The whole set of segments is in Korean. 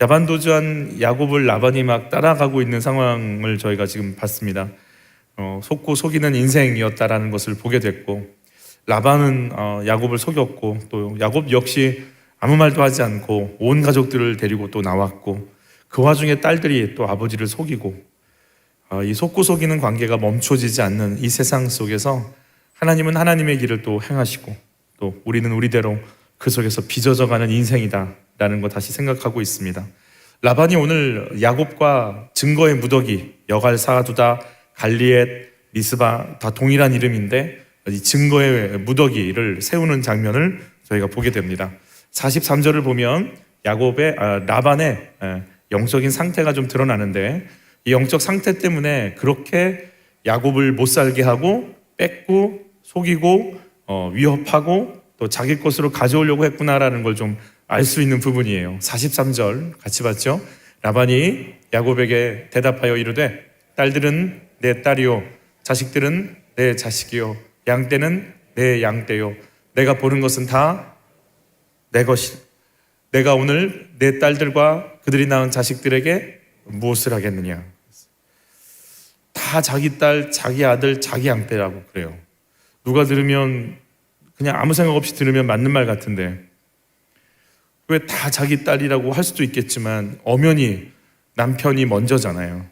야반도주한 야곱을 라반이 막 따라가고 있는 상황을 저희가 지금 봤습니다. 속고 속이는 인생이었다라는 것을 보게 됐고, 라반은 야곱을 속였고, 또 야곱 역시 아무 말도 하지 않고 온 가족들을 데리고 또 나왔고, 그 와중에 딸들이 또 아버지를 속이고, 이 속고 속이는 관계가 멈춰지지 않는 이 세상 속에서 하나님은 하나님의 길을 또 행하시고, 또 우리는 우리대로 그 속에서 빚어져가는 인생이다 라는 거 다시 생각하고 있습니다. 라반이 오늘 야곱과 증거의 무더기, 여갈, 사두다, 갈리엣, 미스바 다 동일한 이름인데 이 증거의 무더기를 세우는 장면을 저희가 보게 됩니다. 43절을 보면 라반의 영적인 상태가 좀 드러나는데, 이 영적 상태 때문에 그렇게 야곱을 못 살게 하고 뺏고 속이고 위협하고 또 자기 것으로 가져오려고 했구나라는 걸 좀 알 수 있는 부분이에요. 43절 같이 봤죠? 라반이 야곱에게 대답하여 이르되 딸들은 내 딸이요 자식들은 내 자식이요 양떼는 내 양떼요 내가 보는 것은 다 내 것이, 내가 오늘 내 딸들과 그들이 낳은 자식들에게 무엇을 하겠느냐. 다 자기 딸, 자기 아들, 자기 양떼라고 그래요. 누가 들으면 그냥 아무 생각 없이 들으면 맞는 말 같은데, 왜 다 자기 딸이라고 할 수도 있겠지만 엄연히 남편이 먼저잖아요.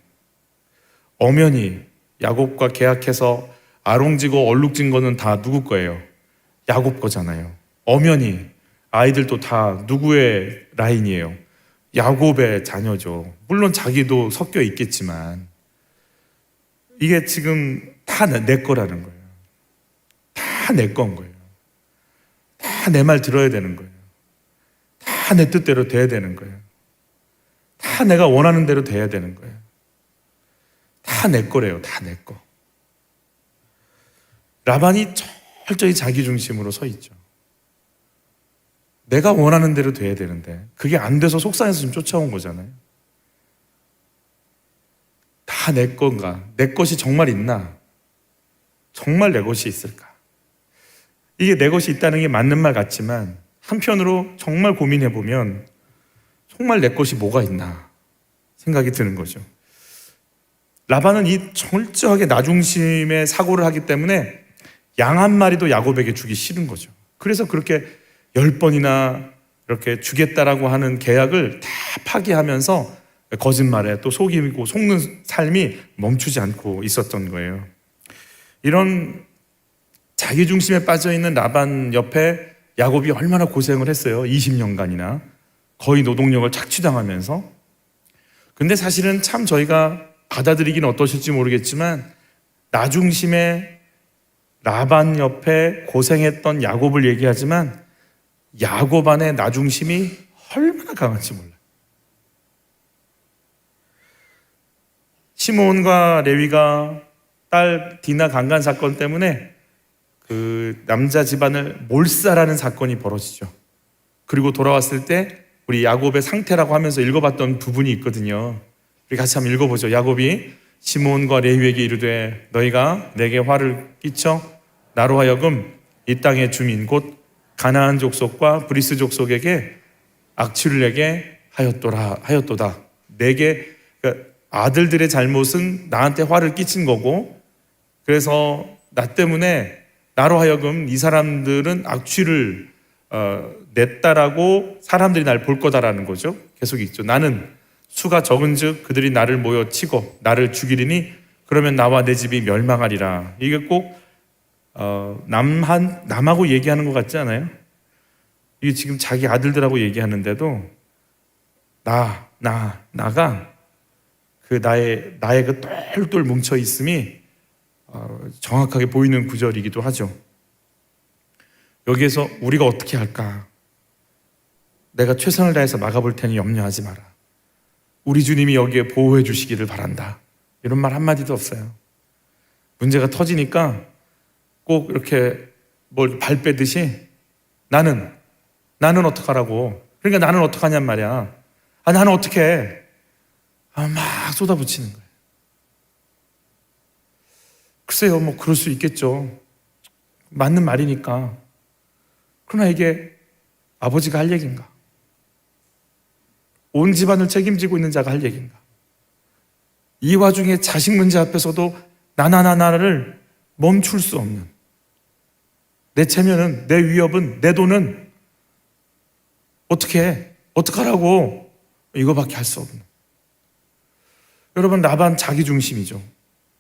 엄연히 야곱과 계약해서 아롱지고 얼룩진 거는 다 누구 거예요? 야곱 거잖아요. 엄연히 아이들도 다 누구의 라인이에요? 야곱의 자녀죠. 물론 자기도 섞여 있겠지만 이게 지금 다 내 거라는 거예요. 다 내 건 거예요. 다 내 말 들어야 되는 거예요. 다 내 뜻대로 돼야 되는 거예요. 다 내가 원하는 대로 돼야 되는 거예요. 다 내 거래요. 다 내 거. 라반이 철저히 자기 중심으로 서 있죠. 내가 원하는 대로 돼야 되는데 그게 안 돼서 속상해서 좀 쫓아온 거잖아요. 다 내 건가? 내 것이 정말 있나? 정말 내 것이 있을까? 이게 내 것이 있다는 게 맞는 말 같지만 한편으로 정말 고민해보면 정말 내 것이 뭐가 있나 생각이 드는 거죠. 라반은 이 철저하게 나 중심의 사고를 하기 때문에 양 한 마리도 야곱에게 주기 싫은 거죠. 그래서 그렇게 10번이나 이렇게 주겠다라고 하는 계약을 다 파기하면서 거짓말에 또 속이고 속는 삶이 멈추지 않고 있었던 거예요. 이런 자기 중심에 빠져있는 라반 옆에 야곱이 얼마나 고생을 했어요. 20년간이나 거의 노동력을 착취당하면서. 근데 사실은 참 저희가 받아들이기는 어떠실지 모르겠지만 나 중심의 라반 옆에 고생했던 야곱을 얘기하지만 야곱 안에 나 중심이 얼마나 강한지 몰라요. 시몬과 레위가 딸 디나 강간 사건 때문에 그 남자 집안을 몰살하는 사건이 벌어지죠. 그리고 돌아왔을 때 우리 야곱의 상태라고 하면서 읽어봤던 부분이 있거든요. 우리 같이 한번 읽어보죠. 야곱이 시몬과 레위에게 이르되 너희가 내게 화를 끼쳐 나로 하여금 이 땅의 주민 곧 가나안 족속과 브리스 족속에게 악취를 내게 하였도다. 내게 그러니까 아들들의 잘못은 나한테 화를 끼친 거고, 그래서 나 때문에 나로 하여금 이 사람들은 악취를 냈다라고 사람들이 날 볼 거다라는 거죠. 계속 있죠. 나는 수가 적은즉 그들이 나를 모여 치고 나를 죽이리니 그러면 나와 내 집이 멸망하리라. 이게 꼭 남하고 얘기하는 것 같지 않아요? 이게 지금 자기 아들들하고 얘기하는데도 나가 그 나의 그 똘똘 뭉쳐 있음이 정확하게 보이는 구절이기도 하죠. 여기에서 우리가 어떻게 할까? 내가 최선을 다해서 막아볼 테니 염려하지 마라. 우리 주님이 여기에 보호해 주시기를 바란다. 이런 말 한마디도 없어요. 문제가 터지니까 꼭 이렇게 뭘 발 빼듯이 나는 어떡하라고. 그러니까 나는 어떡하냔 말이야. 나는 어떻게 해? 막 쏟아붙이는 거예요. 글쎄요, 뭐 그럴 수 있겠죠. 맞는 말이니까. 그러나 이게 아버지가 할 얘기인가? 온 집안을 책임지고 있는 자가 할 얘기인가? 이 와중에 자식 문제 앞에서도 나를 멈출 수 없는, 내 체면은, 내 위협은, 내 돈은 어떻게 해? 어떡하라고? 이거밖에 할 수 없는. 여러분, 라반 자기 중심이죠.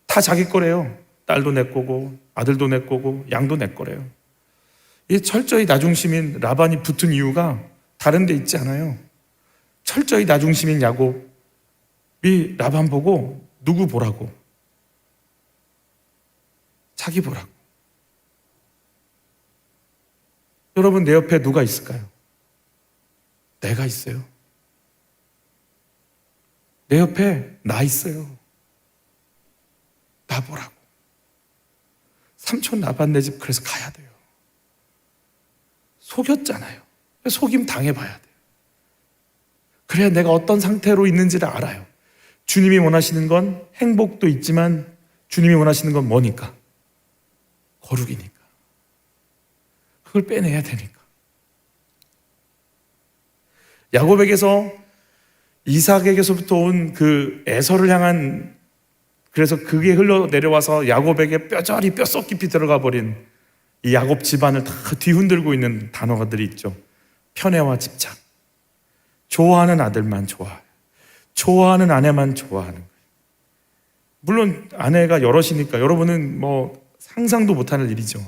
다 자기 거래요. 딸도 내 거고 아들도 내 거고 양도 내 거래요. 이 철저히 나 중심인 라반이 붙은 이유가 다른 데 있지 않아요. 철저히 나 중심인 야곱이 라반 보고 누구 보라고? 자기 보라고. 여러분, 내 옆에 누가 있을까요? 내가 있어요. 내 옆에 나 있어요. 나 보라고. 삼촌 라반 내 집 그래서 가야 돼요. 속였잖아요. 속임 당해봐야 돼요. 그래야 내가 어떤 상태로 있는지를 알아요. 주님이 원하시는 건 행복도 있지만 주님이 원하시는 건 뭐니까? 거룩이니까. 그걸 빼내야 되니까. 야곱에게서 이삭에게서부터 온 그 에서를 향한, 그래서 그게 흘러내려와서 야곱에게 뼈저리 뼛속 깊이 들어가 버린 이 야곱 집안을 다 뒤흔들고 있는 단어가들이 있죠. 편애와 집착. 좋아하는 아들만 좋아해. 좋아하는 아내만 좋아하는 거예요. 물론 아내가 여럿이니까 여러분은 뭐 상상도 못하는 일이죠.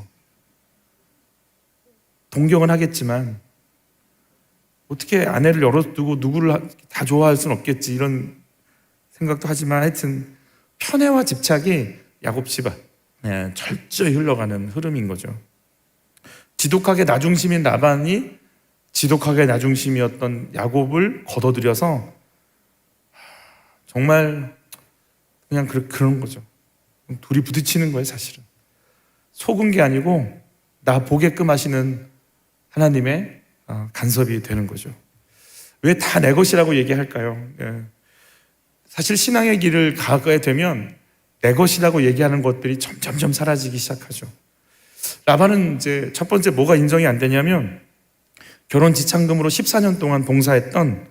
동경은 하겠지만 어떻게 아내를 여럿 두고 누구를 다 좋아할 수는 없겠지, 이런 생각도 하지만 하여튼 편애와 집착이 야곱 집안 철저히 흘러가는 흐름인 거죠. 지독하게 나중심인 라반이 지독하게 나중심이었던 야곱을 걷어들여서 정말 그냥 그런 거죠. 둘이 부딪히는 거예요, 사실은. 속은 게 아니고 나 보게끔 하시는 하나님의 간섭이 되는 거죠. 왜 다 내 것이라고 얘기할까요? 사실 신앙의 길을 가게 되면 내 것이라고 얘기하는 것들이 점점 사라지기 시작하죠. 라반은 이제 첫 번째 뭐가 인정이 안 되냐면 결혼 지참금으로 14년 동안 봉사했던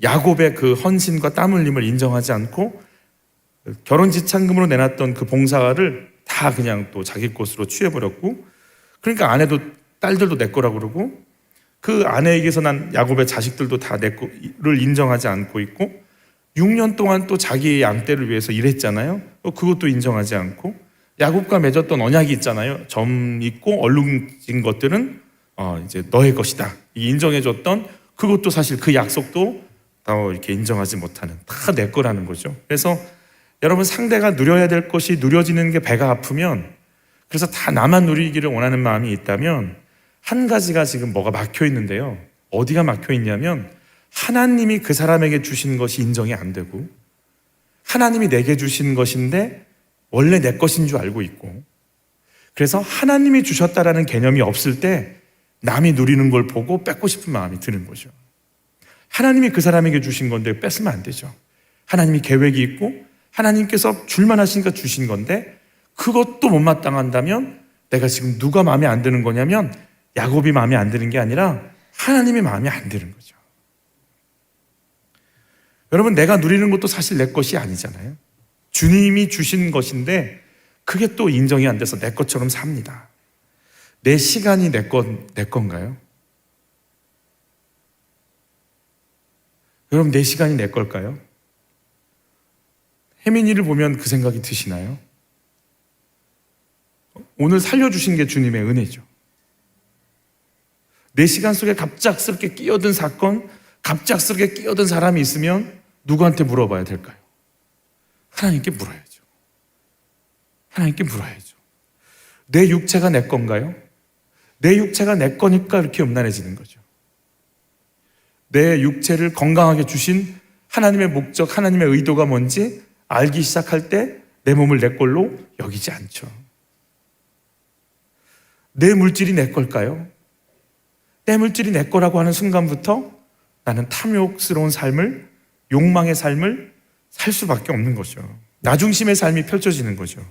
야곱의 그 헌신과 땀 흘림을 인정하지 않고 결혼 지참금으로 내놨던 그 봉사를 다 그냥 또 자기 것으로 취해버렸고, 그러니까 아내도 딸들도 내 거라고 그러고 그 아내에게서 난 야곱의 자식들도 다 내 거를 인정하지 않고 있고 6년 동안 또 자기의 양떼를 위해서 일했잖아요. 그것도 인정하지 않고 야곱과 맺었던 언약이 있잖아요. 점 있고 얼룩진 것들은 이제 너의 것이다. 인정해줬던 그것도 사실 그 약속도 다 이렇게 인정하지 못하는, 다 내 거라는 거죠. 그래서 여러분, 상대가 누려야 될 것이 누려지는 게 배가 아프면, 그래서 다 나만 누리기를 원하는 마음이 있다면 한 가지가 지금 뭐가 막혀 있는데요. 어디가 막혀 있냐면 하나님이 그 사람에게 주신 것이 인정이 안 되고 하나님이 내게 주신 것인데 원래 내 것인 줄 알고 있고, 그래서 하나님이 주셨다라는 개념이 없을 때 남이 누리는 걸 보고 뺏고 싶은 마음이 드는 거죠. 하나님이 그 사람에게 주신 건데 뺏으면 안 되죠. 하나님이 계획이 있고 하나님께서 줄만 하시니까 주신 건데 그것도 못마땅한다면 내가 지금 누가 마음에 안 드는 거냐면 야곱이 마음에 안 드는 게 아니라 하나님이 마음에 안 드는 거죠. 여러분, 내가 누리는 것도 사실 내 것이 아니잖아요. 주님이 주신 것인데 그게 또 인정이 안 돼서 내 것처럼 삽니다. 내 시간이 내 건가요? 여러분, 내 시간이 내 걸까요? 혜민이를 보면 그 생각이 드시나요? 오늘 살려주신 게 주님의 은혜죠. 내 시간 속에 갑작스럽게 끼어든 사건, 갑작스럽게 끼어든 사람이 있으면 누구한테 물어봐야 될까요? 하나님께 물어야죠. 하나님께 물어야죠. 내 육체가 내 건가요? 내 육체가 내 거니까 이렇게 음란해지는 거죠. 내 육체를 건강하게 주신 하나님의 목적, 하나님의 의도가 뭔지 알기 시작할 때 내 몸을 내 걸로 여기지 않죠. 내 물질이 내 걸까요? 내 물질이 내 거라고 하는 순간부터 나는 탐욕스러운 삶을, 욕망의 삶을 살 수밖에 없는 거죠. 나 중심의 삶이 펼쳐지는 거죠.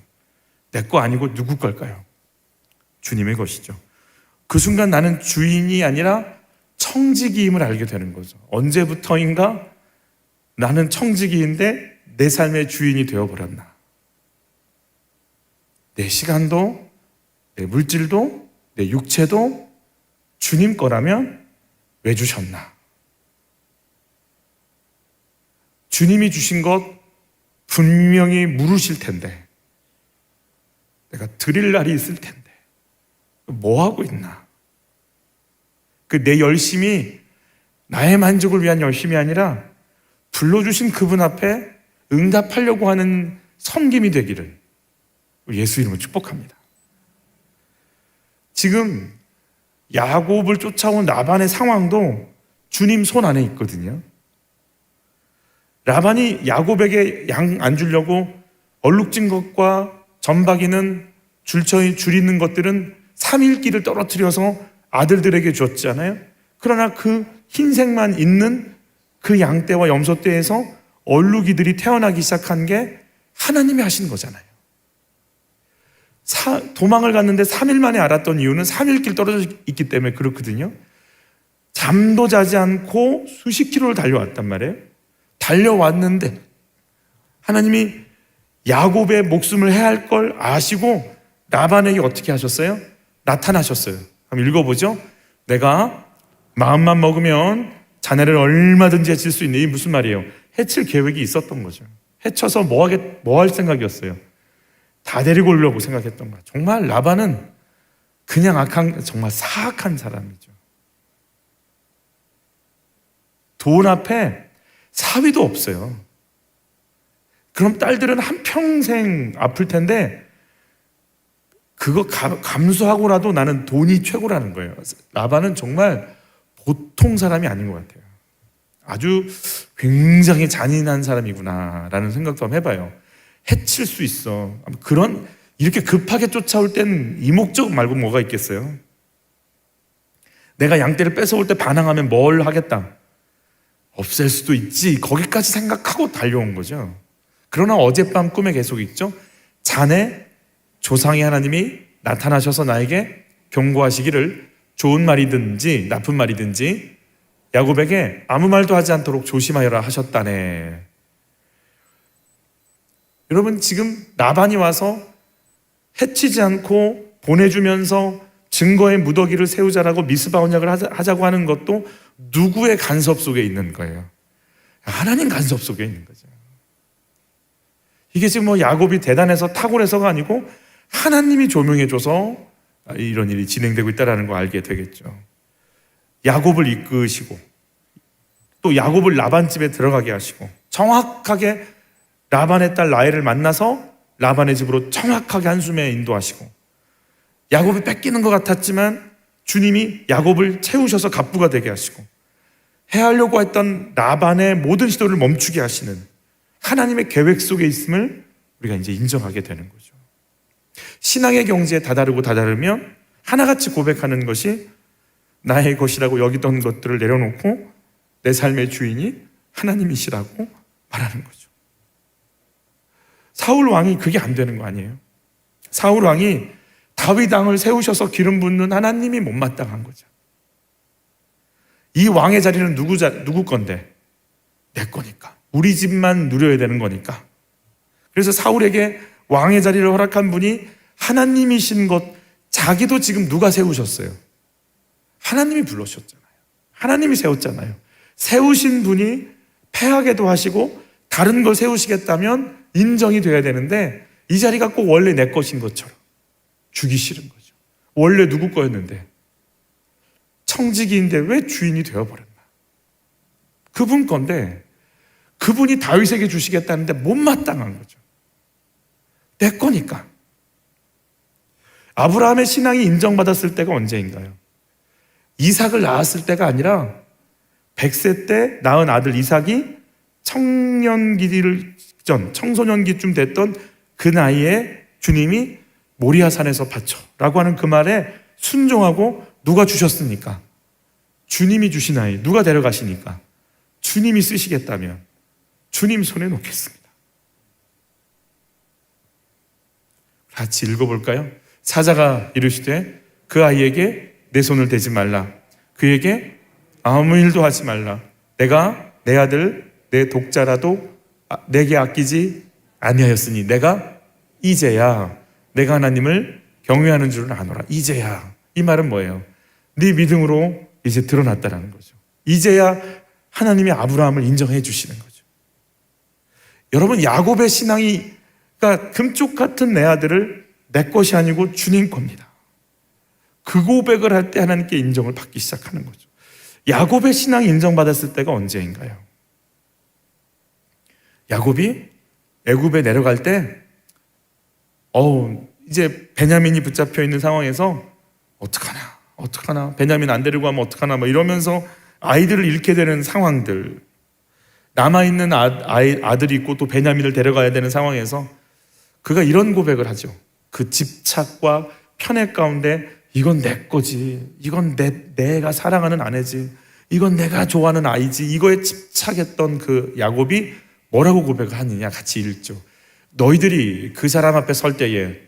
내 거 아니고 누구 걸까요? 주님의 것이죠. 그 순간 나는 주인이 아니라 청지기임을 알게 되는 거죠. 언제부터인가 나는 청지기인데 내 삶의 주인이 되어버렸나. 내 시간도, 내 물질도, 내 육체도 주님 거라면 왜 주셨나? 주님이 주신 것 분명히 물으실 텐데, 내가 드릴 날이 있을 텐데 뭐 하고 있나? 그 내 열심이 나의 만족을 위한 열심이 아니라 불러주신 그분 앞에 응답하려고 하는 섬김이 되기를 예수 이름으로 축복합니다. 지금 야곱을 쫓아온 라반의 상황도 주님 손 안에 있거든요. 라반이 야곱에게 양 안 주려고 얼룩진 것과 점박이는 줄이는 것들은 3일기를 떨어뜨려서 아들들에게 줬잖아요. 그러나 그 흰색만 있는 그 양떼와 염소떼에서 얼룩이들이 태어나기 시작한 게 하나님이 하신 거잖아요. 도망을 갔는데 3일 만에 알았던 이유는 3일길 떨어져 있기 때문에 그렇거든요. 잠도 자지 않고 수십 킬로를 달려왔단 말이에요. 달려왔는데 하나님이 야곱의 목숨을 해할 걸 아시고 라반에게 어떻게 하셨어요? 나타나셨어요. 한번 읽어보죠. 내가 마음만 먹으면 자네를 얼마든지 해칠 수 있는, 이 무슨 말이에요? 해칠 계획이 있었던 거죠. 해쳐서 뭐 할 생각이었어요? 다 데리고 오려고 생각했던 거야. 정말 라반은 그냥 정말 사악한 사람이죠. 돈 앞에 사위도 없어요. 그럼 딸들은 한평생 아플 텐데 그거 감수하고라도 나는 돈이 최고라는 거예요. 라반은 정말 보통 사람이 아닌 것 같아요. 아주 굉장히 잔인한 사람이구나라는 생각도 한번 해봐요. 해칠 수 있어. 이렇게 급하게 쫓아올 땐 이 목적 말고 뭐가 있겠어요? 내가 양떼를 뺏어올 때 반항하면 뭘 하겠다? 없앨 수도 있지. 거기까지 생각하고 달려온 거죠. 그러나 어젯밤 꿈에 계속 있죠. 자네 조상의 하나님이 나타나셔서 나에게 경고하시기를 좋은 말이든지 나쁜 말이든지 야곱에게 아무 말도 하지 않도록 조심하여라 하셨다네. 여러분, 지금 라반이 와서 해치지 않고 보내주면서 증거의 무더기를 세우자라고 미스바 언약을 하자고 하는 것도 누구의 간섭 속에 있는 거예요? 하나님 간섭 속에 있는 거죠. 이게 지금 뭐 야곱이 대단해서 탁월해서가 아니고 하나님이 조명해줘서 이런 일이 진행되고 있다는 거 알게 되겠죠. 야곱을 이끄시고 또 야곱을 라반 집에 들어가게 하시고 정확하게 라반의 딸 라헬을 만나서 라반의 집으로 정확하게 한숨에 인도하시고, 야곱이 뺏기는 것 같았지만 주님이 야곱을 채우셔서 갑부가 되게 하시고, 해하려고 했던 라반의 모든 시도를 멈추게 하시는 하나님의 계획 속에 있음을 우리가 이제 인정하게 되는 거죠. 신앙의 경지에 다다르면 하나같이 고백하는 것이 나의 것이라고 여기던 것들을 내려놓고 내 삶의 주인이 하나님이시라고 말하는 거죠. 사울 왕이 그게 안 되는 거 아니에요? 사울 왕이 다윗 왕을 세우셔서 기름 붓는 하나님이 못마땅한 거죠. 이 왕의 자리는 누구 건데? 내 거니까. 우리 집만 누려야 되는 거니까. 그래서 사울에게 왕의 자리를 허락한 분이 하나님이신 것, 자기도 지금 누가 세우셨어요? 하나님이 불러주셨잖아요. 하나님이 세웠잖아요. 세우신 분이 패하게도 하시고 다른 걸 세우시겠다면 인정이 돼야 되는데 이 자리가 꼭 원래 내 것인 것처럼 주기 싫은 거죠. 원래 누구 거였는데, 청지기인데 왜 주인이 되어버렸나? 그분 건데 그분이 다윗에게 주시겠다는데 못마땅한 거죠. 내 거니까. 아브라함의 신앙이 인정받았을 때가 언제인가요? 이삭을 낳았을 때가 아니라 100세 때 낳은 아들 이삭이 청소년기쯤 됐던 그 나이에 주님이 모리아산에서 바쳐라고 하는 그 말에 순종하고, 누가 주셨습니까? 주님이 주시나이. 누가 데려가시니까? 주님이 쓰시겠다면 주님 손에 놓겠습니다. 같이 읽어볼까요? 사자가 이르시되 그 아이에게 내 손을 대지 말라. 그에게 아무 일도 하지 말라. 내가 내 아들 내 독자라도 내게 아끼지 아니하였으니 내가 이제야 내가 하나님을 경외하는 줄을 아노라. 이제야. 이 말은 뭐예요? 네 믿음으로 이제 드러났다라는 거죠. 이제야 하나님이 아브라함을 인정해 주시는 거죠. 여러분, 야곱의 신앙이, 그러니까 금쪽 같은 내 아들을 내 것이 아니고 주님 겁니다. 그 고백을 할 때 하나님께 인정을 받기 시작하는 거죠. 야곱의 신앙이 인정받았을 때가 언제인가요? 야곱이 애굽에 내려갈 때 이제 베냐민이 붙잡혀 있는 상황에서 어떡하나 베냐민 안 데리고 가면 어떡하나 이러면서 아이들을 잃게 되는 상황들, 남아있는 아들이 있고 또 베냐민을 데려가야 되는 상황에서 그가 이런 고백을 하죠. 그 집착과 편애 가운데 이건 내 거지, 이건 내가 사랑하는 아내지, 이건 내가 좋아하는 아이지, 이거에 집착했던 그 야곱이 뭐라고 고백을 하느냐, 같이 읽죠. 너희들이 그 사람 앞에 설 때에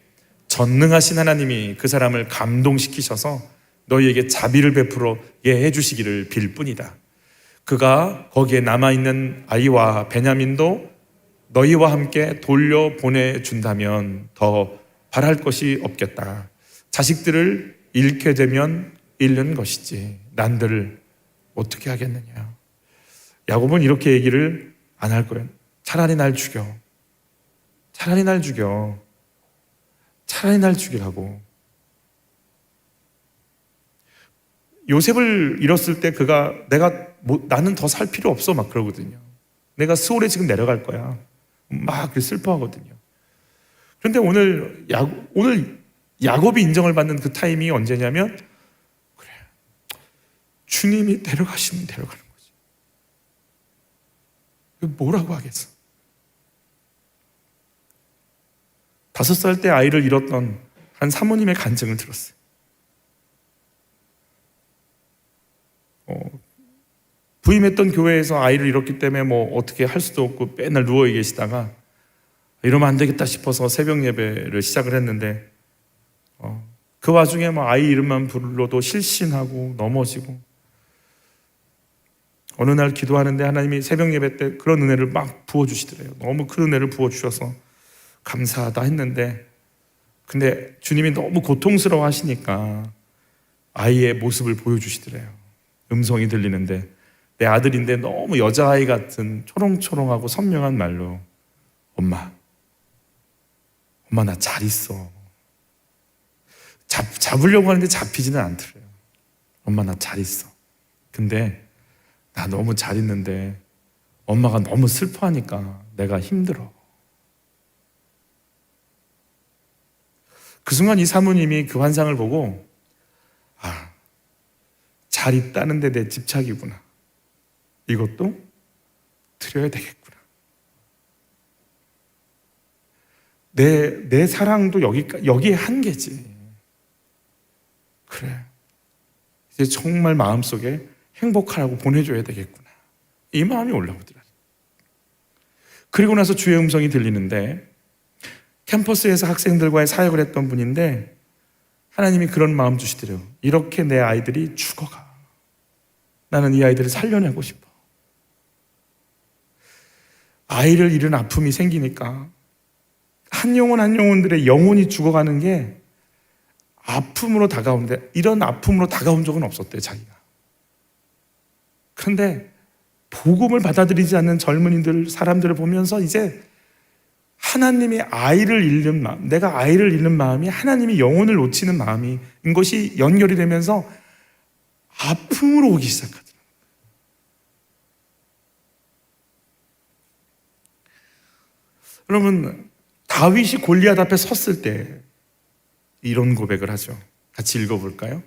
전능하신 하나님이 그 사람을 감동시키셔서 너희에게 자비를 베풀어 해주시기를 빌 뿐이다. 그가 거기에 남아있는 아이와 베냐민도 너희와 함께 돌려보내준다면 더 바랄 것이 없겠다. 자식들을 잃게 되면 잃는 것이지 난들 어떻게 하겠느냐. 야곱은 이렇게 얘기를 안 할 거예요. 차라리 날 죽여. 차라리 날 죽여. 차라리 날 죽이라고. 요셉을 잃었을 때 그가 나는 더 살 필요 없어 막 그러거든요. 내가 스올에 지금 내려갈 거야. 막 슬퍼하거든요. 그런데 오늘 야곱이 인정을 받는 그 타이밍이 언제냐면, 그래, 주님이 데려가시면 데려가는 거지. 뭐라고 하겠어? 5살 때 아이를 잃었던 한 사모님의 간증을 들었어요. 부임했던 교회에서 아이를 잃었기 때문에 어떻게 할 수도 없고 맨날 누워 계시다가 이러면 안 되겠다 싶어서 새벽 예배를 시작을 했는데 그 와중에 아이 이름만 불러도 실신하고 넘어지고, 어느 날 기도하는데 하나님이 새벽 예배 때 그런 은혜를 막 부어주시더래요. 너무 큰 은혜를 부어주셔서 감사하다 했는데, 근데 주님이 너무 고통스러워 하시니까 아이의 모습을 보여주시더래요. 음성이 들리는데 내 아들인데 너무 여자아이 같은 초롱초롱하고 선명한 말로 엄마 나 잘 있어. 잡으려고 하는데 잡히지는 않더래요. 엄마 나 잘 있어. 근데 나 너무 잘 있는데 엄마가 너무 슬퍼하니까 내가 힘들어. 그 순간 이 사모님이 그 환상을 보고 잘 있다는데 내 집착이구나. 이것도 드려야 되겠구나. 내 사랑도 여기에 한계지. 그래, 이제 정말 마음속에 행복하라고 보내줘야 되겠구나. 이 마음이 올라오더라. 그리고 나서 주의 음성이 들리는데, 캠퍼스에서 학생들과의 사역을 했던 분인데 하나님이 그런 마음 주시더래요. 이렇게 내 아이들이 죽어가. 나는 이 아이들을 살려내고 싶어. 아이를 잃은 아픔이 생기니까 한 영혼들의 영혼이 죽어가는 게 아픔으로 다가오는데, 이런 아픔으로 다가온 적은 없었대요, 자기가. 그런데 복음을 받아들이지 않는 젊은이들, 사람들을 보면서 이제 하나님이 아이를 잃는 마음, 내가 아이를 잃는 마음이 하나님이 영혼을 놓치는 마음인 것이 연결이 되면서 아픔으로 오기 시작하더라고요. 여러분, 다윗이 골리앗 앞에 섰을 때 이런 고백을 하죠. 같이 읽어볼까요?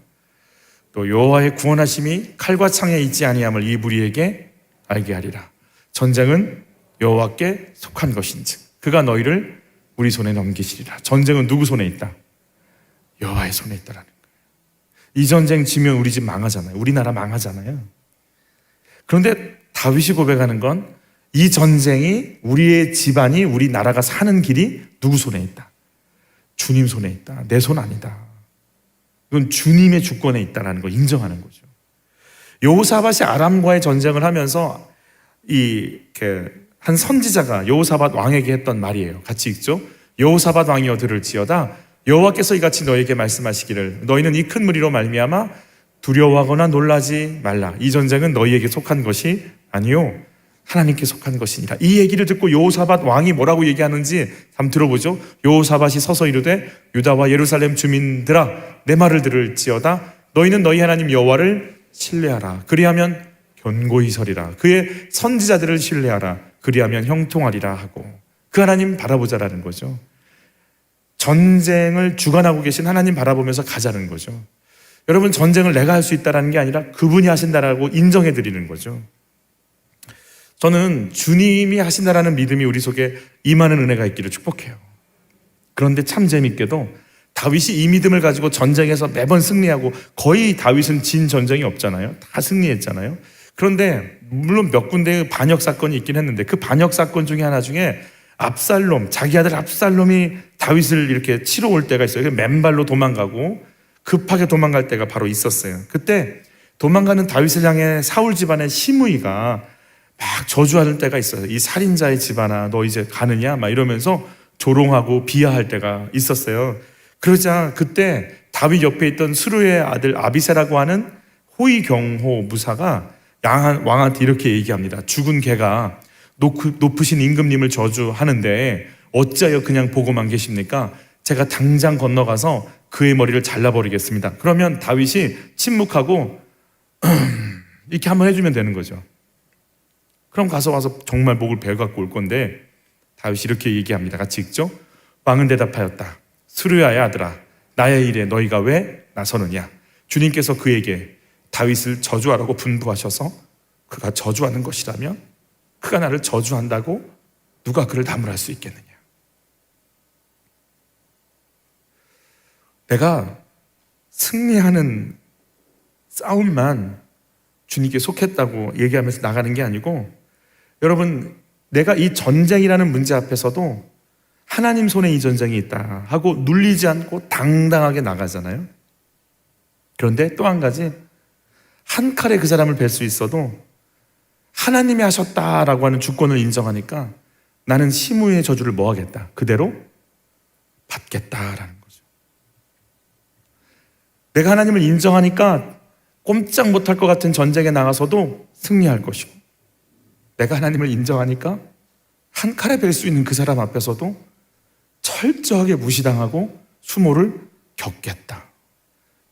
또 여호와의 구원하심이 칼과 창에 있지 아니함을 이 무리에게 알게 하리라. 전쟁은 여호와께 속한 것인즉 그가 너희를 우리 손에 넘기시리라. 전쟁은 누구 손에 있다? 여호와의 손에 있다라는 거예요. 이 전쟁 지면 우리 집 망하잖아요. 우리나라 망하잖아요. 그런데 다윗이 고백하는 건 이 전쟁이, 우리의 집안이, 우리나라가 사는 길이 누구 손에 있다? 주님 손에 있다. 내 손 아니다. 이건 주님의 주권에 있다는 거 인정하는 거죠. 여호사밧이 아람과의 전쟁을 하면서 한 선지자가 여호사밧 왕에게 했던 말이에요. 같이 읽죠. 여호사밧 왕이여 들을지어다. 여호와께서 이같이 너에게 말씀하시기를 너희는 이 큰 무리로 말미암아 두려워하거나 놀라지 말라. 이 전쟁은 너희에게 속한 것이 아니요 하나님께 속한 것이니라. 이 얘기를 듣고 여호사밧 왕이 뭐라고 얘기하는지 한번 들어보죠. 여호사밧이 서서 이르되 유다와 예루살렘 주민들아 내 말을 들을지어다. 너희는 너희 하나님 여호와를 신뢰하라. 그리하면 견고히 서리라. 그의 선지자들을 신뢰하라. 그리하면 형통하리라 하고 그 하나님 바라보자라는 거죠. 전쟁을 주관하고 계신 하나님 바라보면서 가자는 거죠. 여러분, 전쟁을 내가 할 수 있다는 게 아니라 그분이 하신다라고 인정해 드리는 거죠. 저는 주님이 하신다라는 믿음이 우리 속에 임하는 은혜가 있기를 축복해요. 그런데 참 재밌게도 다윗이 이 믿음을 가지고 전쟁에서 매번 승리하고, 거의 다윗은 진 전쟁이 없잖아요. 다 승리했잖아요. 그런데 물론 몇 군데의 반역 사건이 있긴 했는데 그 반역 사건 중에 하나 중에 압살롬, 자기 아들 압살롬이 다윗을 이렇게 치러 올 때가 있어요. 맨발로 도망가고 급하게 도망갈 때가 바로 있었어요. 그때 도망가는 다윗을 향해 사울 집안의 시므이가 막 저주하는 때가 있어요. 이 살인자의 집안아 너 이제 가느냐 막 이러면서 조롱하고 비하할 때가 있었어요. 그러자 그때 다윗 옆에 있던 스루의 아들 아비새라고 하는 호위경호 무사가 왕한테 이렇게 얘기합니다. 죽은 개가 높으신 임금님을 저주하는데 어찌하여 그냥 보고만 계십니까? 제가 당장 건너가서 그의 머리를 잘라버리겠습니다. 그러면 다윗이 침묵하고 이렇게 한번 해주면 되는 거죠. 그럼 와서 정말 목을 베어 갖고 올 건데 다윗이 이렇게 얘기합니다. 같이 읽죠. 왕은 대답하였다. 스루야의 아들아, 나의 일에 너희가 왜 나서느냐? 주님께서 그에게 다윗을 저주하라고 분부하셔서 그가 저주하는 것이라면 그가 나를 저주한다고 누가 그를 나무랄 수 있겠느냐? 내가 승리하는 싸움만 주님께 속했다고 얘기하면서 나가는 게 아니고, 여러분, 내가 이 전쟁이라는 문제 앞에서도 하나님 손에 이 전쟁이 있다 하고 눌리지 않고 당당하게 나가잖아요. 그런데 또 한 가지, 한 칼에 그 사람을 뵐 수 있어도 하나님이 하셨다라고 하는 주권을 인정하니까 나는 시므이의 저주를 뭐 하겠다? 그대로 받겠다라는 거죠. 내가 하나님을 인정하니까 꼼짝 못할 것 같은 전쟁에 나가서도 승리할 것이고, 내가 하나님을 인정하니까 한 칼에 뵐 수 있는 그 사람 앞에서도 철저하게 무시당하고 수모를 겪겠다.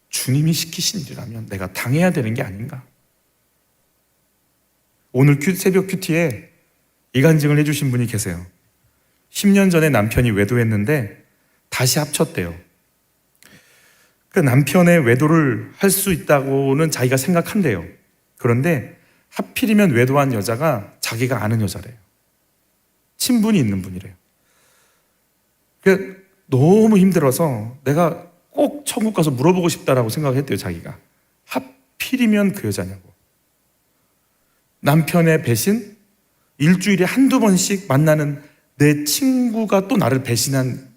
주님이 시키신 일이라면 내가 당해야 되는 게 아닌가? 오늘 새벽 큐티에 이간증을 해주신 분이 계세요. 10년 전에 남편이 외도했는데 다시 합쳤대요. 그 남편의 외도를 할 수 있다고는 자기가 생각한대요. 그런데 하필이면 외도한 여자가 자기가 아는 여자래요. 친분이 있는 분이래요. 너무 힘들어서 내가 꼭 천국 가서 물어보고 싶다라고 생각했대요. 자기가. 하필이면 그 여자냐고. 남편의 배신, 일주일에 한두 번씩 만나는 내 친구가 또 나를 배신한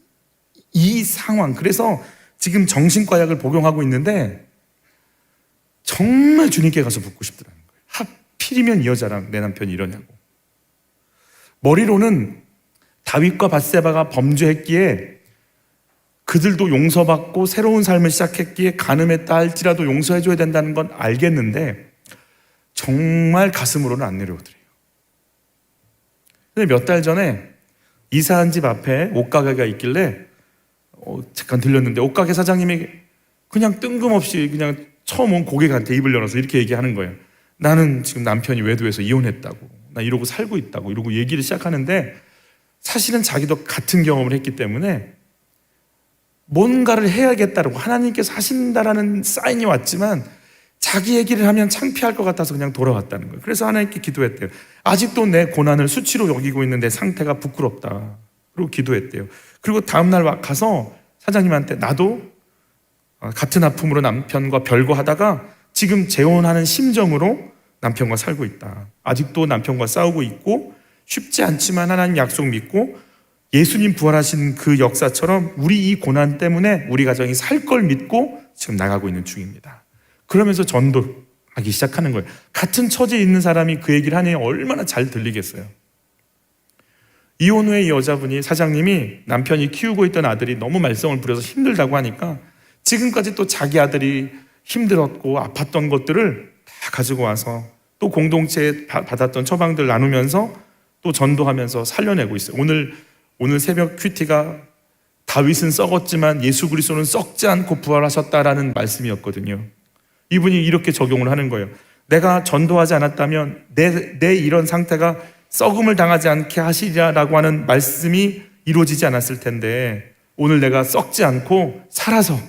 이 상황. 그래서 지금 정신과 약을 복용하고 있는데 정말 주님께 가서 묻고 싶더라는 거예요. 하필이면 이 여자랑 내 남편이 이러냐고. 머리로는 다윗과 밧세바가 범죄했기에 그들도 용서받고 새로운 삶을 시작했기에 간음했다 할지라도 용서해줘야 된다는 건 알겠는데 정말 가슴으로는 안 내려오더래요. 근데 몇 달 전에 이사한 집 앞에 옷가게가 있길래 잠깐 들렸는데 옷가게 사장님이 그냥 뜬금없이 그냥 처음 온 고객한테 입을 열어서 이렇게 얘기하는 거예요. 나는 지금 남편이 외도해서 이혼했다고, 나 이러고 살고 있다고, 이러고 얘기를 시작하는데 사실은 자기도 같은 경험을 했기 때문에 뭔가를 해야겠다라고 하나님께서 하신다라는 사인이 왔지만 자기 얘기를 하면 창피할 것 같아서 그냥 돌아왔다는 거예요. 그래서 하나님께 기도했대요. 아직도 내 고난을 수치로 여기고 있는 내 상태가 부끄럽다. 그리고 기도했대요. 그리고 다음날 가서 사장님한테 나도 같은 아픔으로 남편과 별거하다가 지금 재혼하는 심정으로 남편과 살고 있다. 아직도 남편과 싸우고 있고 쉽지 않지만 하나님 약속 믿고 예수님 부활하신 그 역사처럼 우리 이 고난 때문에 우리 가정이 살 걸 믿고 지금 나가고 있는 중입니다. 그러면서 전도 하기 시작하는 거예요. 같은 처지에 있는 사람이 그 얘기를 하니 얼마나 잘 들리겠어요. 이혼 후에 이 여자분이, 사장님이 남편이 키우고 있던 아들이 너무 말썽을 부려서 힘들다고 하니까 지금까지 또 자기 아들이 힘들었고 아팠던 것들을 다 가지고 와서 또 공동체에 받았던 처방들 나누면서 또 전도하면서 살려내고 있어요. 오늘 새벽 큐티가 다윗은 썩었지만 예수 그리스도는 썩지 않고 부활하셨다라는 말씀이었거든요. 이분이 이렇게 적용을 하는 거예요. 내가 전도하지 않았다면 내 이런 상태가 썩음을 당하지 않게 하시리라고 하는 말씀이 이루어지지 않았을 텐데, 오늘 내가 썩지 않고 살아서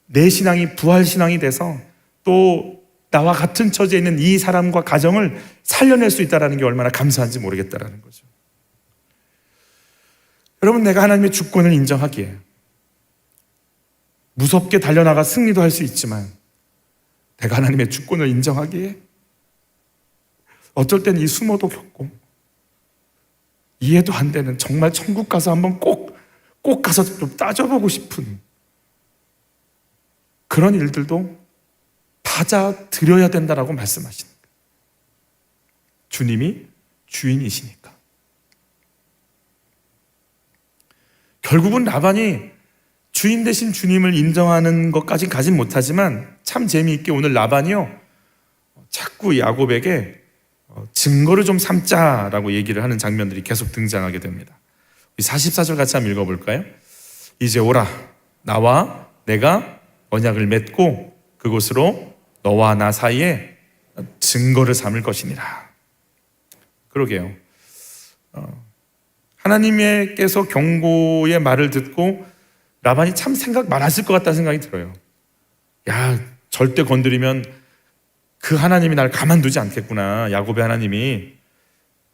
내 신앙이 부활 신앙이 돼서 또 나와 같은 처지에 있는 이 사람과 가정을 살려낼 수 있다는 게 얼마나 감사한지 모르겠다라는 거죠. 여러분, 내가 하나님의 주권을 인정하기에 무섭게 달려나가 승리도 할 수 있지만, 내가 하나님의 주권을 인정하기에 어쩔 때는 이 수모도 겪고 이해도 안 되는, 정말 천국 가서 한번 꼭 가서 좀 따져보고 싶은 그런 일들도 받아들여야 된다라고 말씀하시는 거예요. 주님이 주인이시니까. 결국은 라반이 주인 대신 주님을 인정하는 것까지 가진 못하지만, 참 재미있게 오늘 라반이요, 자꾸 야곱에게 증거를 좀 삼자라고 얘기를 하는 장면들이 계속 등장하게 됩니다. 44절 같이 한번 읽어볼까요? 이제 오라, 나와 내가 언약을 맺고 그곳으로 너와 나 사이에 증거를 삼을 것이니라. 그러게요. 하나님께서 경고의 말을 듣고 라반이 참 생각 많았을 것 같다는 생각이 들어요. 야, 절대 건드리면 그 하나님이 날 가만두지 않겠구나, 야곱의 하나님이.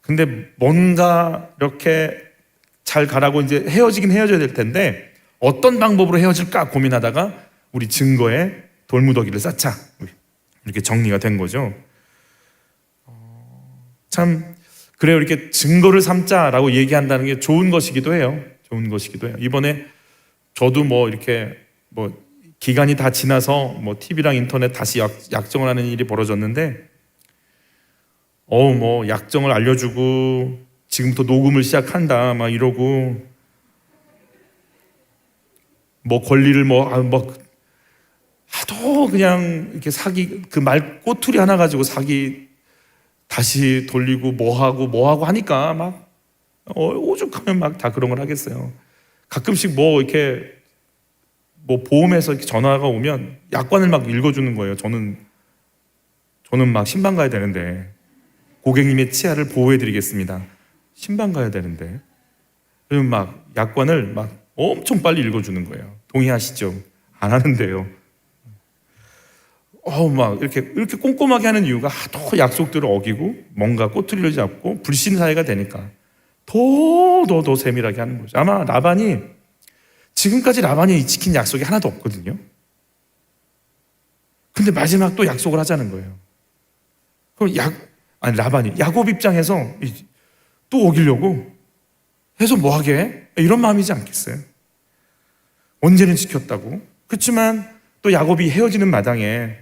근데 뭔가 이렇게 잘 가라고 이제 헤어지긴 헤어져야 될 텐데 어떤 방법으로 헤어질까 고민하다가 우리 증거에 돌무더기를 쌓자, 이렇게 정리가 된 거죠. 참 그래요. 이렇게 증거를 삼자라고 얘기한다는 게 좋은 것이기도 해요. 좋은 것이기도 해요. 이번에 저도 이렇게 기간이 다 지나서 TV랑 인터넷 다시 약정을 하는 일이 벌어졌는데, 약정을 알려주고 지금부터 녹음을 시작한다 막 이러고, 권리를 하도 그냥 이렇게 사기, 그 말 꼬투리 하나 가지고 사기 다시 돌리고 뭐하고 하니까 막 오죽하면 막 다 그런 걸 하겠어요. 가끔씩 이렇게 보험에서 이렇게 전화가 오면 약관을 막 읽어주는 거예요. 저는 막 신방 가야 되는데, 고객님의 치아를 보호해드리겠습니다. 신방 가야 되는데, 그러면 막 약관을 막 엄청 빨리 읽어주는 거예요. 동의하시죠? 안 하는데요. 막 이렇게 꼼꼼하게 하는 이유가 하도 약속들을 어기고 뭔가 꼬투리를 잡고 불신 사회가 되니까 더 세밀하게 하는 거죠. 아마 지금까지 라반이 지킨 약속이 하나도 없거든요. 근데 마지막 또 약속을 하자는 거예요. 그럼 라반이 야곱 입장에서 또 어기려고 해서 뭐하게 해? 이런 마음이지 않겠어요? 언제는 지켰다고. 그렇지만 또 야곱이 헤어지는 마당에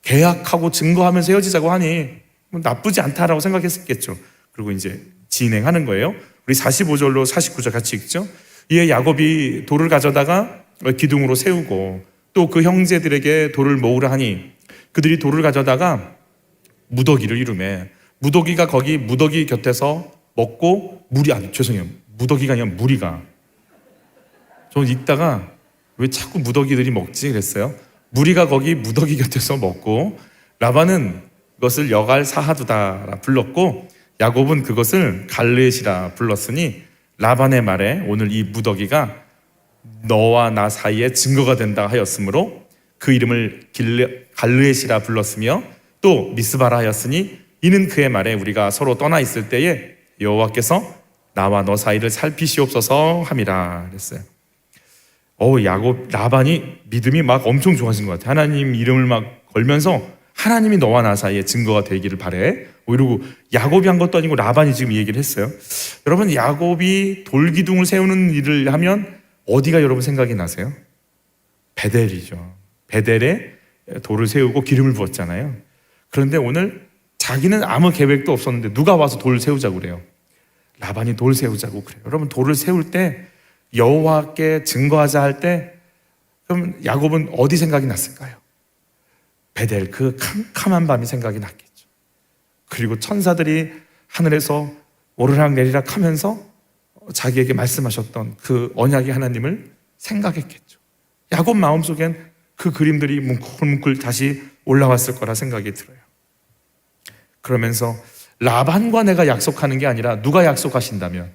계약하고 증거하면서 헤어지자고 하니 나쁘지 않다라고 생각했겠죠. 그리고 이제 진행하는 거예요. 우리 45절로 49절 같이 읽죠. 이에 야곱이 돌을 가져다가 기둥으로 세우고 또 그 형제들에게 돌을 모으라 하니 그들이 돌을 가져다가 무더기를 이루매, 무더기가 거기 무더기 곁에서 먹고 무더기가 아니라 무리가. 저 읽다가 왜 자꾸 무더기들이 먹지 그랬어요. 무리가 거기 무더기 곁에서 먹고 라반은 그것을 여갈 사하두다라 불렀고 야곱은 그것을 갈르엣이라 불렀으니, 라반의 말에 오늘 이 무더기가 너와 나 사이에 증거가 된다 하였으므로 그 이름을 갈르엣이라 불렀으며, 또 미스바라 하였으니 이는 그의 말에 우리가 서로 떠나 있을 때에 여호와께서 나와 너 사이를 살피시옵소서 함이라 그랬어요. 라반이 믿음이 막 엄청 좋아진 것 같아요. 하나님 이름을 막 걸면서 하나님이 너와 나 사이에 증거가 되기를 바래. 이러고 야곱이 한 것도 아니고 라반이 지금 이 얘기를 했어요. 여러분, 야곱이 돌기둥을 세우는 일을 하면 어디가 여러분 생각이 나세요? 베델이죠. 베델에 돌을 세우고 기름을 부었잖아요. 그런데 오늘 자기는 아무 계획도 없었는데 누가 와서 돌을 세우자고 그래요. 라반이 돌 세우자고 그래요. 여러분, 돌을 세울 때 여호와께 증거하자 할 때 그럼 야곱은 어디 생각이 났을까요? 베델, 그 캄캄한 밤이 생각이 났겠죠. 그리고 천사들이 하늘에서 오르락 내리락 하면서 자기에게 말씀하셨던 그 언약의 하나님을 생각했겠죠. 야곱 마음속엔 그 그림들이 뭉클뭉클 다시 올라왔을 거라 생각이 들어요. 그러면서 라반과 내가 약속하는 게 아니라 누가 약속하신다면,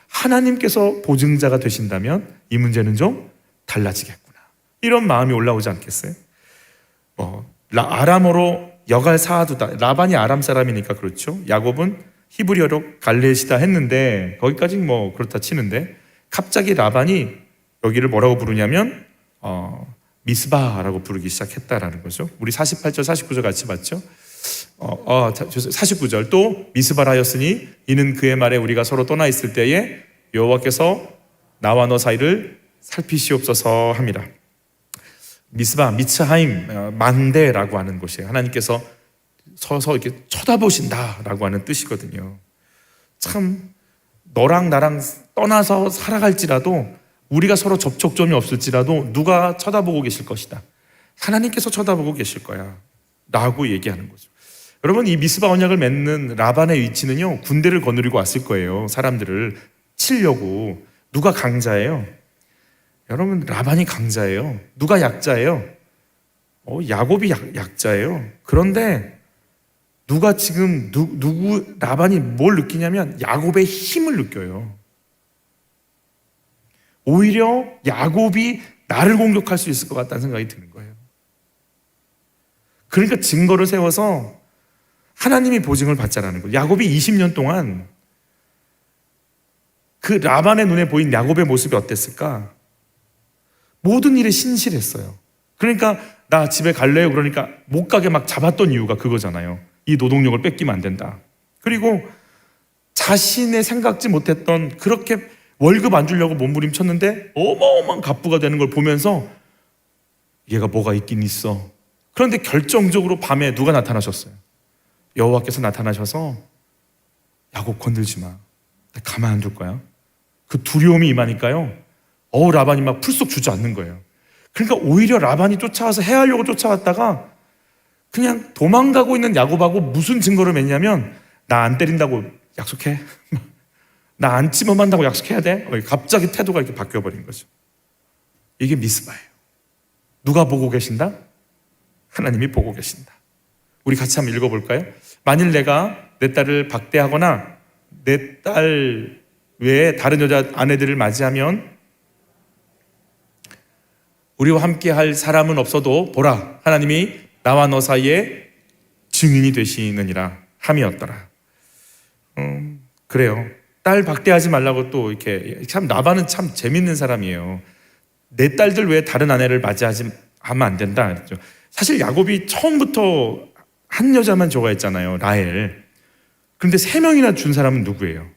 하나님께서 보증자가 되신다면 이 문제는 좀 달라지겠구나, 이런 마음이 올라오지 않겠어요? 아람어로 여갈 사하두다. 라반이 아람 사람이니까 그렇죠. 야곱은 히브리어로 갈레시다 했는데 거기까지 뭐 그렇다 치는데 갑자기 라반이 여기를 뭐라고 부르냐면 미스바라고 부르기 시작했다라는 거죠. 우리 48절 49절 같이 봤죠. 49절 또 미스바라였으니 이는 그의 말에 우리가 서로 떠나 있을 때에 여호와께서 나와 너 사이를 살피시옵소서 함이라. 미스바, 미츠하임, 만대라고 하는 곳이에요. 하나님께서 서서 이렇게 쳐다보신다라고 하는 뜻이거든요. 참 너랑 나랑 떠나서 살아갈지라도 우리가 서로 접촉점이 없을지라도 누가 쳐다보고 계실 것이다. 하나님께서 쳐다보고 계실 거야 라고 얘기하는 거죠. 여러분, 이 미스바 언약을 맺는 라반의 위치는요, 군대를 거느리고 왔을 거예요. 사람들을 치려고. 누가 강자예요? 여러분, 라반이 강자예요. 누가 약자예요? 야곱이 약자예요. 그런데 누가 지금 라반이 뭘 느끼냐면 야곱의 힘을 느껴요. 오히려 야곱이 나를 공격할 수 있을 것 같다는 생각이 드는 거예요. 그러니까 증거를 세워서 하나님이 보증을 받자라는 거예요. 야곱이 20년 동안 그 라반의 눈에 보인 야곱의 모습이 어땠을까? 모든 일에 신실했어요. 그러니까 나 집에 갈래요? 그러니까 못 가게 막 잡았던 이유가 그거잖아요. 이 노동력을 뺏기면 안 된다. 그리고 자신의 생각지 못했던, 그렇게 월급 안 주려고 몸부림쳤는데 어마어마한 갑부가 되는 걸 보면서 얘가 뭐가 있긴 있어. 그런데 결정적으로 밤에 누가 나타나셨어요? 여호와께서 나타나셔서 야곱 건들지 마. 나 가만 안 둘 거야. 그 두려움이 임하니까요. 라반이 막 풀썩 주저앉는 거예요. 그러니까 오히려 라반이 쫓아와서 해하려고 쫓아왔다가 그냥 도망가고 있는 야곱하고 무슨 증거를 맺냐면 나 안 때린다고 약속해. 나 안 찜험한다고 약속해야 돼. 갑자기 태도가 이렇게 바뀌어버린 거죠. 이게 미스바예요. 누가 보고 계신다? 하나님이 보고 계신다. 우리 같이 한번 읽어볼까요? 만일 내가 내 딸을 박대하거나 내 딸 외에 다른 여자 아내들을 맞이하면 우리와 함께 할 사람은 없어도 보라, 하나님이 나와 너 사이에 증인이 되시느니라 함이었더라. 그래요. 딸 박대하지 말라고 또 이렇게, 참 라반은 참 재밌는 사람이에요. 내 딸들 외에 다른 아내를 하면 안 된다 그랬죠. 사실 야곱이 처음부터 한 여자만 좋아했잖아요, 라헬. 그런데 3명이나 준 사람은 누구예요?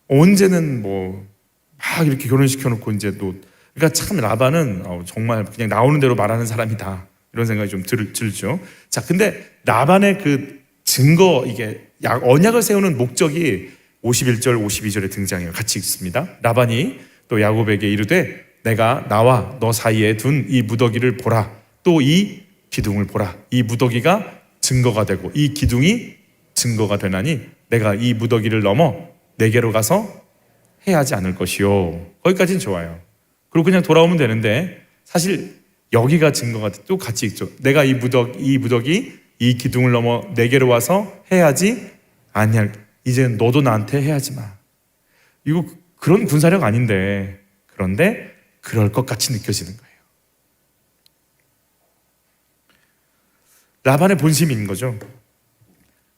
언제는 막 이렇게 결혼시켜놓고 이제 또, 그러니까 참 라반은 정말 그냥 나오는 대로 말하는 사람이다, 이런 생각이 좀 들죠. 자, 근데 라반의 그 증거, 이게 언약을 세우는 목적이 51절 52절에 등장해요. 같이 읽습니다. 라반이 또 야곱에게 이르되 내가 나와 너 사이에 둔 이 무더기를 보라. 또 이 기둥을 보라. 이 무더기가 증거가 되고 이 기둥이 증거가 되나니 내가 이 무더기를 넘어 내게로 가서 해하지 않을 것이요. 거기까지는 좋아요. 그리고 그냥 돌아오면 되는데 사실 여기가 증거가 또 같이 읽죠. 내가 이 무더기 이 기둥을 넘어 내게로 와서 해하지 아니할. 이제는 너도 나한테 해하지 마. 이거 그런 군사력 아닌데, 그런데 그럴 것 같이 느껴지는 거예요. 라반의 본심인 거죠.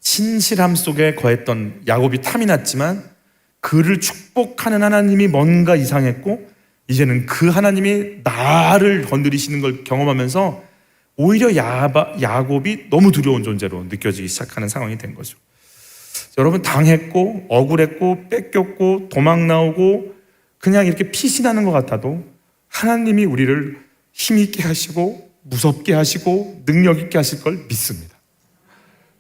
신실함 속에 거했던 야곱이 탐이 났지만 그를 축복하는 하나님이 뭔가 이상했고, 이제는 그 하나님이 나를 건드리시는 걸 경험하면서 오히려 야곱이 너무 두려운 존재로 느껴지기 시작하는 상황이 된 거죠. 여러분, 당했고 억울했고 뺏겼고 도망 나오고 그냥 이렇게 피신하는 것 같아도 하나님이 우리를 힘있게 하시고 무섭게 하시고 능력 있게 하실 걸 믿습니다.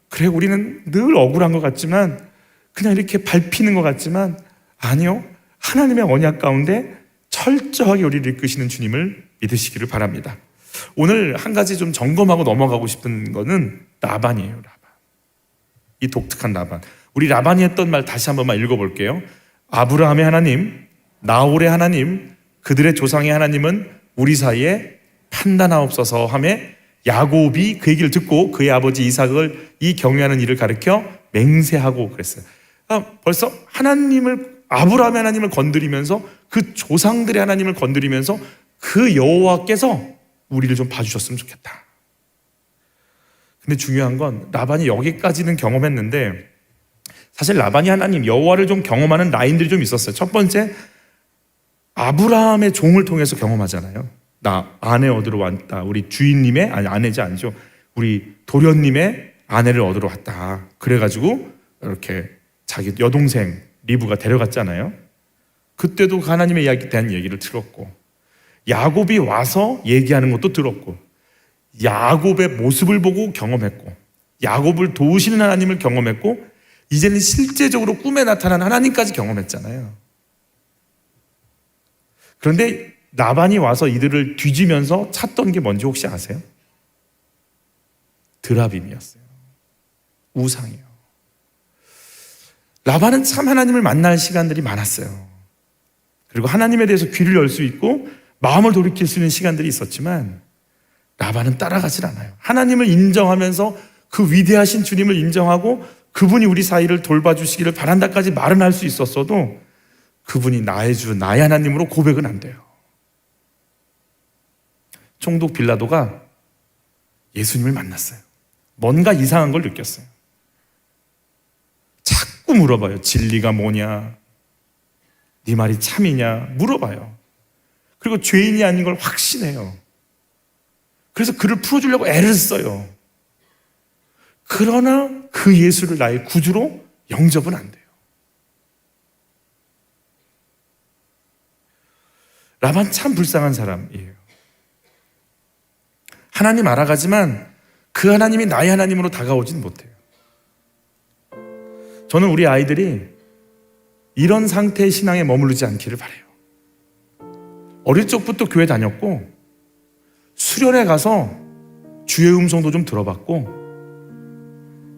그래, 우리는 늘 억울한 것 같지만, 그냥 이렇게 밟히는 것 같지만, 아니요, 하나님의 언약 가운데 철저하게 우리를 이끄시는 주님을 믿으시기를 바랍니다. 오늘 한 가지 좀 점검하고 넘어가고 싶은 거는 라반이에요. 라반. 이 독특한 라반. 우리 라반이 했던 말 다시 한 번만 읽어볼게요. 아브라함의 하나님, 나홀의 하나님, 그들의 조상의 하나님은 우리 사이에 판단하옵소서 하며 야곱이 그 얘기를 듣고 그의 아버지 이삭을 이 경외하는 일을 가르쳐 맹세하고 그랬어요. 벌써 아브라함의 하나님을 건드리면서 그 조상들의 하나님을 건드리면서 그 여호와께서 우리를 좀 봐주셨으면 좋겠다. 근데 중요한 건 라반이 여기까지는 경험했는데, 사실 라반이 하나님 여호와를 좀 경험하는 라인들이 좀 있었어요. 첫 번째, 아브라함의 종을 통해서 경험하잖아요. 나 아내 얻으러 왔다. 우리 주인님의, 아니 아내지 않죠, 우리 도련님의 아내를 얻으러 왔다. 그래가지고 이렇게 자기 여동생 리브가 데려갔잖아요. 그때도 하나님의 이야기에 대한 얘기를 들었고, 야곱이 와서 얘기하는 것도 들었고, 야곱의 모습을 보고 경험했고, 야곱을 도우시는 하나님을 경험했고, 이제는 실제적으로 꿈에 나타난 하나님까지 경험했잖아요. 그런데 라반이 와서 이들을 뒤지면서 찾던 게 뭔지 혹시 아세요? 드라빔이었어요. 우상이요. 라반은 참 하나님을 만날 시간들이 많았어요. 그리고 하나님에 대해서 귀를 열 수 있고 마음을 돌이킬 수 있는 시간들이 있었지만, 라반은 따라가질 않아요. 하나님을 인정하면서 그 위대하신 주님을 인정하고 그분이 우리 사이를 돌봐주시기를 바란다까지 말은 할 수 있었어도 그분이 나의 주, 나의 하나님으로 고백은 안 돼요. 총독 빌라도가 예수님을 만났어요. 뭔가 이상한 걸 느꼈어요. 자꾸 물어봐요. 진리가 뭐냐? 네 말이 참이냐? 물어봐요. 그리고 죄인이 아닌 걸 확신해요. 그래서 그를 풀어주려고 애를 써요. 그러나 그 예수를 나의 구주로 영접은 안 돼요. 라반 참 불쌍한 사람이에요. 하나님 알아가지만 그 하나님이 나의 하나님으로 다가오진 못해요. 저는 우리 아이들이 이런 상태의 신앙에 머무르지 않기를 바라요. 어릴 적부터 교회 다녔고, 수련회 가서 주의 음성도 좀 들어봤고,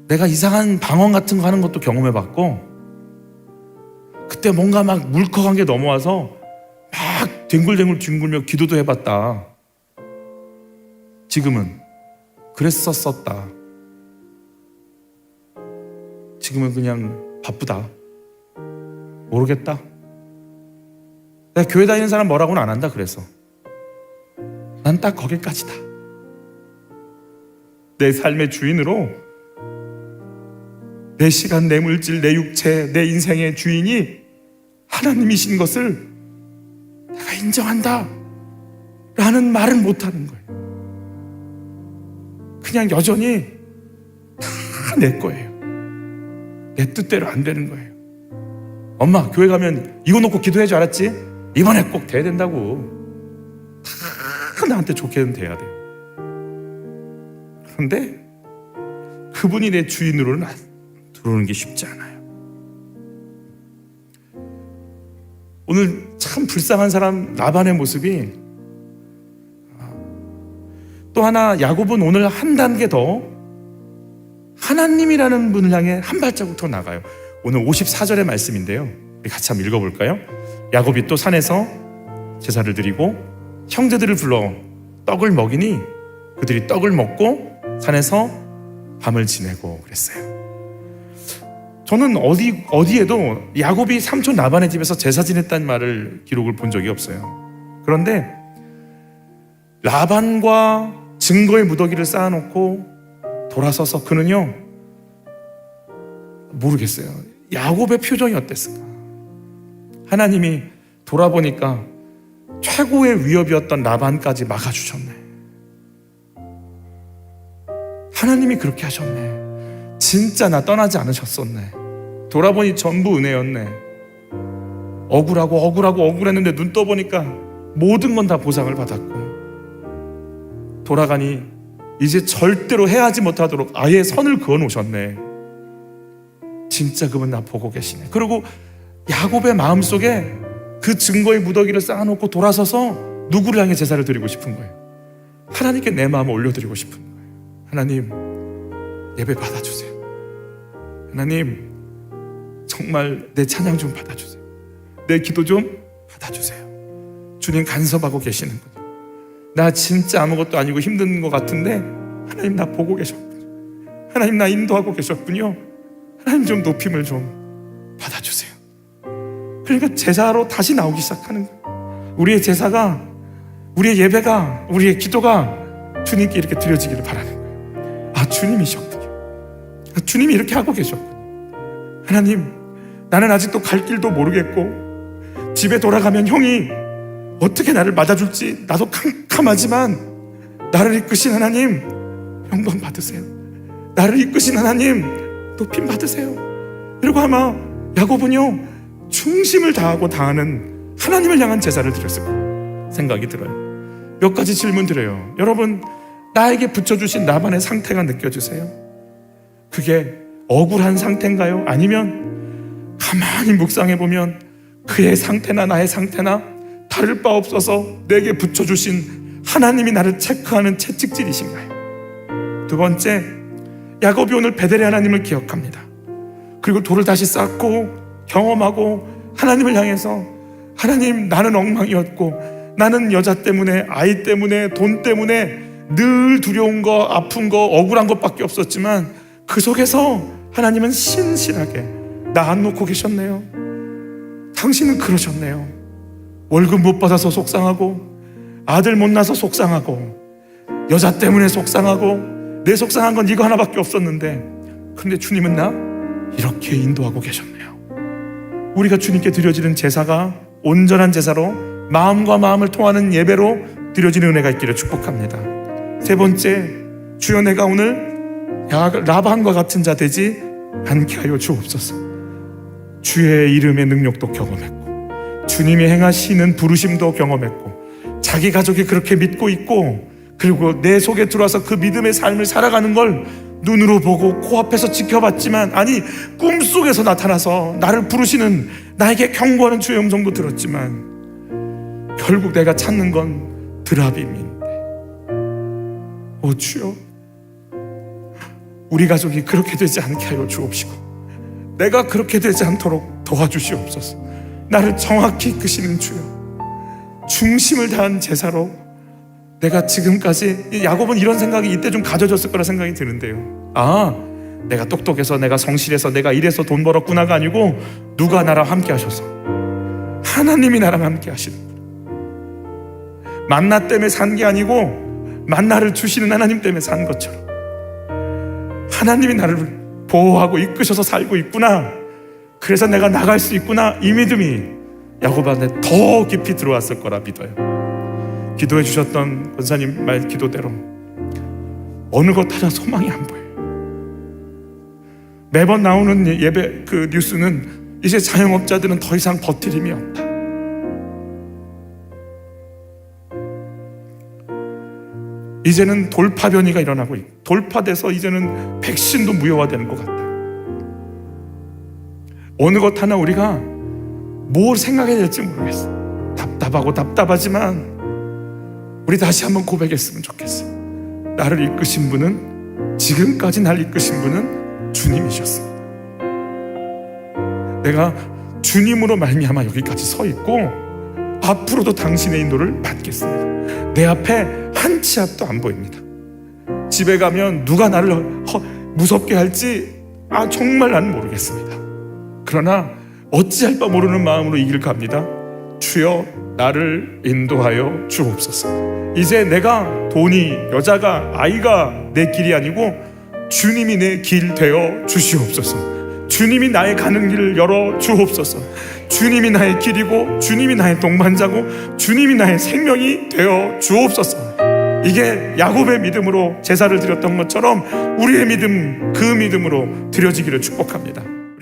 내가 이상한 방언 같은 거 하는 것도 경험해봤고, 그때 뭔가 막 물컥한 게 넘어와서 막 뒹굴뒹굴 뒹굴며 기도도 해봤다. 지금은 그랬었었다. 지금은 그냥 바쁘다. 모르겠다. 내가 교회 다니는 사람 뭐라고는 안 한다. 그래서 난 딱 거기까지다. 내 삶의 주인으로, 내 시간, 내 물질, 내 육체, 내 인생의 주인이 하나님이신 것을 내가 인정한다 라는 말은 못하는 거예요. 그냥 여전히 다 내 거예요. 내 뜻대로 안 되는 거예요. 엄마, 교회 가면 이거 놓고 기도해 줄 알았지? 이번에 꼭 돼야 된다고. 다 나한테 좋게는 돼야 돼요. 그런데 그분이 내 주인으로는 들어오는 게 쉽지 않아요. 오늘 참 불쌍한 사람 라반의 모습이, 또 하나 야곱은 오늘 한 단계 더 하나님이라는 분을 향해 한 발자국 더 나가요. 오늘 54절의 말씀인데요, 우리 같이 한번 읽어볼까요? 야곱이 또 산에서 제사를 드리고 형제들을 불러 떡을 먹이니 그들이 떡을 먹고 산에서 밤을 지내고 그랬어요. 저는 어디에도 야곱이 삼촌 라반의 집에서 제사 지냈다는 말을 기록을 본 적이 없어요. 그런데 라반과 증거의 무더기를 쌓아놓고 돌아서서 그는요, 모르겠어요. 야곱의 표정이 어땠을까? 하나님이 돌아보니까 최고의 위협이었던 라반까지 막아주셨네. 하나님이 그렇게 하셨네. 진짜 나 떠나지 않으셨었네. 돌아보니 전부 은혜였네. 억울했는데 눈 떠보니까 모든 건 다 보상을 받았고, 돌아가니 이제 절대로 해하지 못하도록 아예 선을 그어 놓으셨네. 진짜 그분 나 보고 계시네. 그리고 야곱의 마음속에 그 증거의 무더기를 쌓아놓고 돌아서서 누구를 향해 제사를 드리고 싶은 거예요? 하나님께 내 마음을 올려드리고 싶은 거예요. 하나님, 예배 받아주세요. 하나님, 정말 내 찬양 좀 받아주세요. 내 기도 좀 받아주세요. 주님 간섭하고 계시는군요. 나 진짜 아무것도 아니고 힘든 것 같은데 하나님 나 보고 계셨군요. 하나님 나 인도하고 계셨군요. 하나님 좀 높임을 좀 받아주세요. 그러니까 제사로 다시 나오기 시작하는 거예요. 우리의 제사가, 우리의 예배가, 우리의 기도가 주님께 이렇게 드려지기를 바라는 거예요. 아, 주님이셨군요. 아, 주님이 이렇게 하고 계셨군요. 하나님, 나는 아직도 갈 길도 모르겠고 집에 돌아가면 형이 어떻게 나를 맞아줄지 나도 캄캄하지만 나를 이끄신 하나님 영광 받으세요. 나를 이끄신 하나님 높임 받으세요. 그리고 아마 야곱은요 중심을 다하고 다하는 하나님을 향한 제사를 드렸을 거예요. 생각이 들어요. 몇 가지 질문 드려요. 여러분, 나에게 붙여주신 라반의 상태가 느껴지세요? 그게 억울한 상태인가요? 아니면 가만히 묵상해보면 그의 상태나 나의 상태나 다를 바 없어서 내게 붙여주신 하나님이 나를 체크하는 채찍질이신가요? 두 번째, 야곱이 오늘 베델의 하나님을 기억합니다. 그리고 돌을 다시 쌓고 경험하고 하나님을 향해서 하나님, 나는 엉망이었고 나는 여자 때문에, 아이 때문에, 돈 때문에 늘 두려운 거, 아픈 거, 억울한 것밖에 없었지만 그 속에서 하나님은 신실하게 나 안 놓고 계셨네요. 당신은 그러셨네요. 월급 못 받아서 속상하고 아들 못 낳아서 속상하고 여자 때문에 속상하고 내 속상한 건 이거 하나밖에 없었는데 근데 주님은 나 이렇게 인도하고 계셨네요. 우리가 주님께 드려지는 제사가 온전한 제사로 마음과 마음을 통하는 예배로 드려지는 은혜가 있기를 축복합니다. 세 번째, 주여 내가 오늘 라반과 같은 자 되지 않게 하여 주옵소서. 주의 이름의 능력도 경험했고 주님이 행하시는 부르심도 경험했고 자기 가족이 그렇게 믿고 있고 그리고 내 속에 들어와서 그 믿음의 삶을 살아가는 걸 눈으로 보고 코앞에서 지켜봤지만, 아니 꿈속에서 나타나서 나를 부르시는, 나에게 경고하는 주의 음성도 들었지만 결국 내가 찾는 건 드라빔인데, 오 주여, 우리 가족이 그렇게 되지 않게 하여 주옵시고 내가 그렇게 되지 않도록 도와주시옵소서. 나를 정확히 이끄시는 주여, 중심을 다한 제사로 내가 지금까지, 야곱은 이런 생각이 이때 좀 가져졌을 거라 생각이 드는데요, 아, 내가 똑똑해서, 내가 성실해서, 내가 이래서 돈 벌었구나가 아니고 누가 나랑 함께 하셔서, 하나님이 나랑 함께 하시는 거예요. 만나 때문에 산 게 아니고 만나를 주시는 하나님 때문에 산 것처럼 하나님이 나를 보호하고 이끄셔서 살고 있구나, 그래서 내가 나갈 수 있구나, 이 믿음이 야곱 안에 더 깊이 들어왔을 거라 믿어요. 기도해 주셨던 권사님 말 기도대로 어느 것 하나 소망이 안 보여요. 매번 나오는 예배 그 뉴스는 이제 자영업자들은 더 이상 버틸 힘이 없다, 이제는 돌파변이가 일어나고 있고 돌파돼서 이제는 백신도 무효화되는 것 같다. 어느 것 하나 우리가 뭘 생각해야 될지 모르겠어. 답답하고 답답하지만 우리 다시 한번 고백했으면 좋겠어. 나를 이끄신 분은, 지금까지 날 이끄신 분은 주님이셨습니다. 내가 주님으로 말미암아 여기까지 서 있고 앞으로도 당신의 인도를 받겠습니다. 내 앞에 한 치 앞도 안 보입니다. 집에 가면 누가 나를 무섭게 할지 정말 난 모르겠습니다. 그러나 어찌할 바 모르는 마음으로 이 길 갑니다. 주여 나를 인도하여 주옵소서. 이제 내가 돈이, 여자가, 아이가 내 길이 아니고 주님이 내 길 되어 주시옵소서. 주님이 나의 가는 길을 열어 주옵소서. 주님이 나의 길이고 주님이 나의 동반자고 주님이 나의 생명이 되어 주옵소서. 이게 야곱의 믿음으로 제사를 드렸던 것처럼 우리의 믿음, 그 믿음으로 드려지기를 축복합니다.